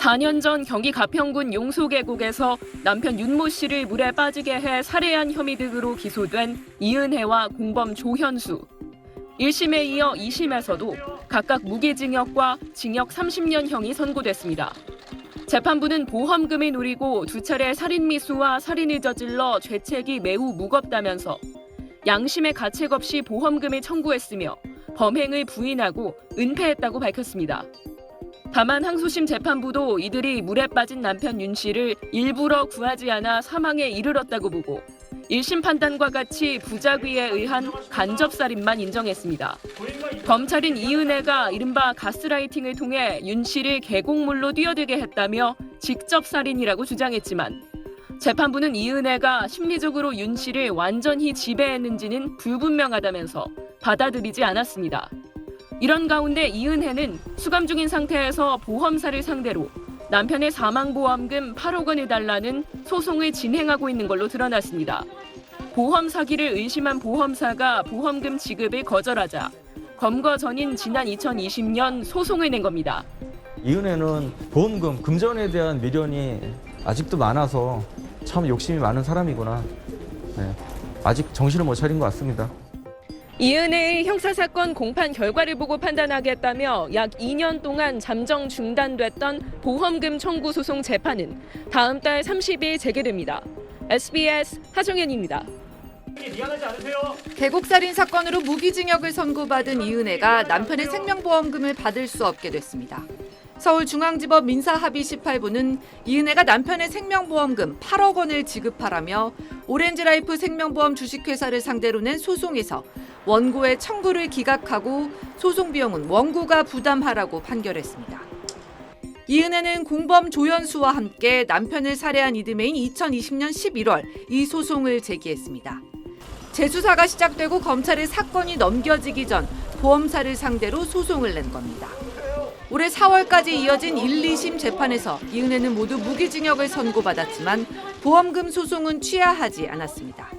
4년 전 경기 가평군 용소계곡에서 남편 윤모 씨를 물에 빠지게 해 살해한 혐의 등으로 기소된 이은혜와 공범 조현수. 1심에 이어 2심에서도 각각 무기징역과 징역 30년형이 선고됐습니다. 재판부는 보험금을 노리고 두 차례 살인미수와 살인을 저질러 죄책이 매우 무겁다면서 양심의 가책 없이 보험금을 청구했으며 범행을 부인하고 은폐했다고 밝혔습니다. 다만 항소심 재판부도 이들이 물에 빠진 남편 윤 씨를 일부러 구하지 않아 사망에 이르렀다고 보고 1심 판단과 같이 부작위에 의한 간접살인만 인정했습니다. 검찰은 이은혜가 이른바 가스라이팅을 통해 윤 씨를 계곡물로 뛰어들게 했다며 직접 살인이라고 주장했지만 재판부는 이은혜가 심리적으로 윤 씨를 완전히 지배했는지는 불분명하다면서 받아들이지 않았습니다. 이런 가운데 이은혜는 수감 중인 상태에서 보험사를 상대로 남편의 사망보험금 8억 원을 달라는 소송을 진행하고 있는 걸로 드러났습니다. 보험 사기를 의심한 보험사가 보험금 지급을 거절하자 검거 전인 지난 2020년 소송을 낸 겁니다. 이은혜는 보험금, 금전에 대한 미련이 아직도 많아서 참 욕심이 많은 사람이구나. 네, 아직 정신을 못 차린 것 같습니다. 이은혜의 형사사건 공판 결과를 보고 판단하겠다며 약 2년 동안 잠정 중단됐던 보험금 청구 소송 재판은 다음 달 30일 재개됩니다. SBS 하정현입니다. 계곡살인 사건으로 무기징역을 선고받은 이은혜가 남편의 생명보험금을 받을 수 없게 됐습니다. 서울중앙지법 민사합의 18부는 이은혜가 남편의 생명보험금 8억 원을 지급하라며 오렌지라이프 생명보험 주식회사를 상대로 낸 소송에서 원고의 청구를 기각하고 소송 비용은 원고가 부담하라고 판결했습니다. 이은혜는 공범 조현수와 함께 남편을 살해한 이듬해인 2020년 11월 이 소송을 제기했습니다. 재수사가 시작되고 검찰에 사건이 넘겨지기 전 보험사를 상대로 소송을 낸 겁니다. 올해 4월까지 이어진 1, 2심 재판에서 이은혜는 모두 무기징역을 선고받았지만 보험금 소송은 취하하지 않았습니다.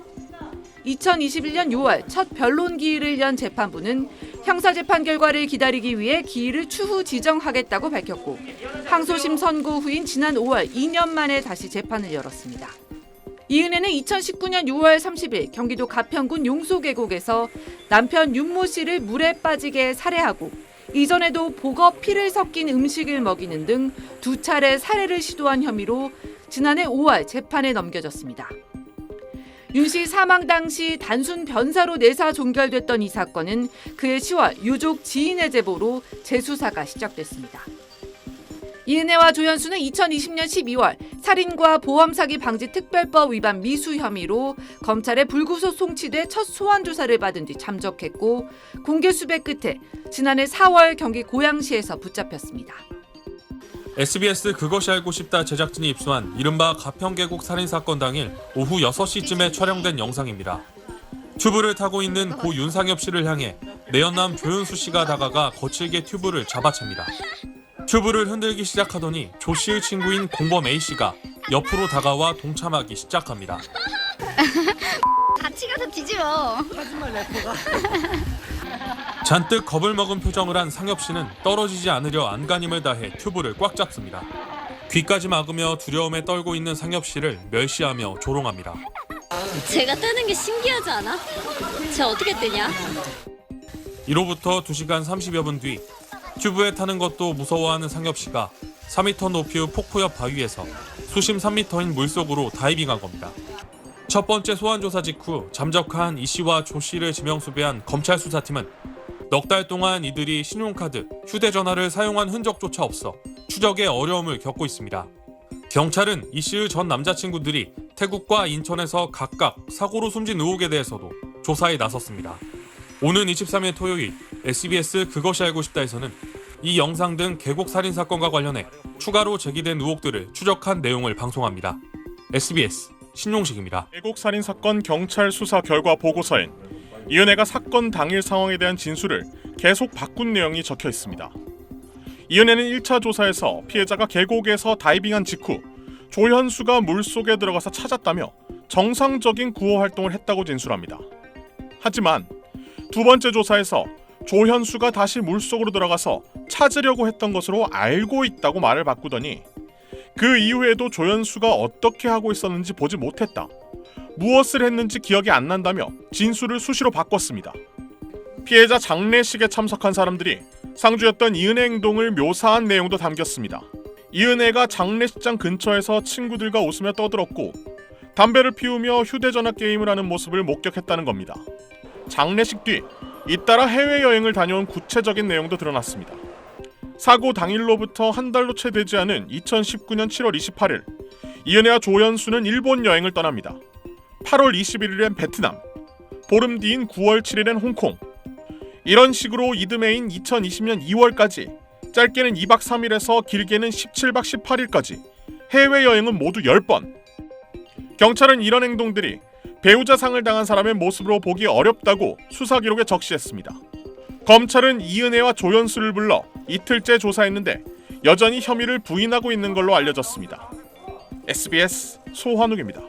2021년 6월 첫 변론 기일을 연 재판부는 형사재판 결과를 기다리기 위해 기일을 추후 지정하겠다고 밝혔고 항소심 선고 후인 지난 5월 2년 만에 다시 재판을 열었습니다. 이은혜는 2019년 6월 30일 경기도 가평군 용소계곡에서 남편 윤모 씨를 물에 빠지게 살해하고 이전에도 복어 피를 섞인 음식을 먹이는 등 두 차례 살해를 시도한 혐의로 지난해 5월 재판에 넘겨졌습니다. 윤 씨 사망 당시 단순 변사로 내사 종결됐던 이 사건은 그해 10월 유족 지인의 제보로 재수사가 시작됐습니다. 이은혜와 조현수는 2020년 12월 살인과 보험사기 방지 특별법 위반 미수 혐의로 검찰에 불구속 송치돼 첫 소환 조사를 받은 뒤 잠적했고 공개 수배 끝에 지난해 4월 경기 고양시에서 붙잡혔습니다. SBS 그것이 알고 싶다 제작진이 입수한 이른바 가평계곡 살인사건 당일 오후 6시쯤에 촬영된 영상입니다. 튜브를 타고 있는 고 윤상엽 씨를 향해 내연남 조현수 씨가 다가가 거칠게 튜브를 잡아챕니다. 튜브를 흔들기 시작하더니 조 씨의 친구인 공범 A 씨가 옆으로 다가와 동참하기 시작합니다. 같이 가서 뒤집어. 잔뜩 겁을 먹은 표정을 한 상엽 씨는 떨어지지 않으려 안간힘을 다해 튜브를 꽉 잡습니다. 귀까지 막으며 두려움에 떨고 있는 상엽 씨를 멸시하며 조롱합니다. 제가 뜨는 게 신기하지 않아? 쟤 어떻게 뜨냐? 이로부터 2시간 30여 분 뒤 튜브에 타는 것도 무서워하는 상엽 씨가 4m 높이의 폭포 옆 바위에서 수심 3m인 물속으로 다이빙한 겁니다. 첫 번째 소환조사 직후 잠적한 이 씨와 조 씨를 지명수배한 검찰 수사팀은 넉 달 동안 이들이 신용카드, 휴대전화를 사용한 흔적조차 없어 추적에 어려움을 겪고 있습니다. 경찰은 이 씨의 전 남자친구들이 태국과 인천에서 각각 사고로 숨진 의혹에 대해서도 조사에 나섰습니다. 오는 23일 토요일 SBS 그것이 알고 싶다에서는 이 영상 등 계곡 살인 사건과 관련해 추가로 제기된 의혹들을 추적한 내용을 방송합니다. SBS 신용식입니다. 계곡 살인 사건 경찰 수사 결과 보고서엔 이은혜가 사건 당일 상황에 대한 진술을 계속 바꾼 내용이 적혀 있습니다. 이은혜는 1차 조사에서 피해자가 계곡에서 다이빙한 직후 조현수가 물속에 들어가서 찾았다며 정상적인 구호 활동을 했다고 진술합니다. 하지만 두 번째 조사에서 조현수가 다시 물속으로 들어가서 찾으려고 했던 것으로 알고 있다고 말을 바꾸더니 그 이후에도 조연수가 어떻게 하고 있었는지 보지 못했다. 무엇을 했는지 기억이 안 난다며 진술을 수시로 바꿨습니다. 피해자 장례식에 참석한 사람들이 상주였던 이은혜 행동을 묘사한 내용도 담겼습니다. 이은혜가 장례식장 근처에서 친구들과 웃으며 떠들었고 담배를 피우며 휴대전화 게임을 하는 모습을 목격했다는 겁니다. 장례식 뒤 잇따라 해외여행을 다녀온 구체적인 내용도 드러났습니다. 사고 당일로부터 한 달도 채 되지 않은 2019년 7월 28일 이은혜와 조연수는 일본 여행을 떠납니다. 8월 21일엔 베트남, 보름 뒤인 9월 7일엔 홍콩. 이런 식으로 이듬해인 2020년 2월까지 짧게는 2박 3일에서 길게는 17박 18일까지 해외여행은 모두 10번. 경찰은 이런 행동들이 배우자 상을 당한 사람의 모습으로 보기 어렵다고 수사 기록에 적시했습니다. 검찰은 이은혜와 조연수를 불러 이틀째 조사했는데 여전히 혐의를 부인하고 있는 걸로 알려졌습니다. SBS 소환욱입니다.